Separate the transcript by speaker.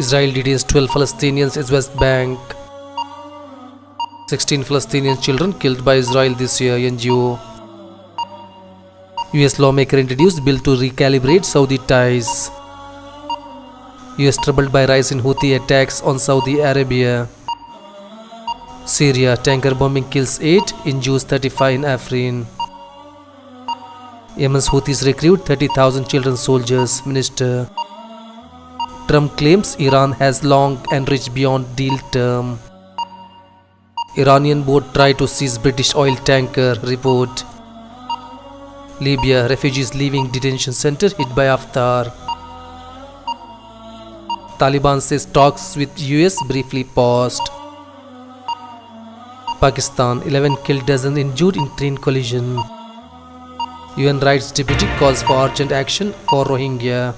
Speaker 1: Israel detains 12 Palestinians in West Bank. 16 Palestinian children killed by Israel this year, NGO. US lawmaker introduced bill to recalibrate Saudi ties. US troubled by rise in Houthi attacks on Saudi Arabia. Syria, tanker bombing kills 8, injures 35 in Afrin. Yemen's Houthis recruit 30,000 children soldiers, Minister. Trump claims Iran has long enriched beyond deal term. Iranian boat tried to seize British oil tanker, report. Libya, refugees leaving detention center hit by Haftar. Taliban says talks with US briefly paused. Pakistan, 11 killed, dozen injured in train collision. UN Rights Deputy calls for urgent action for Rohingya.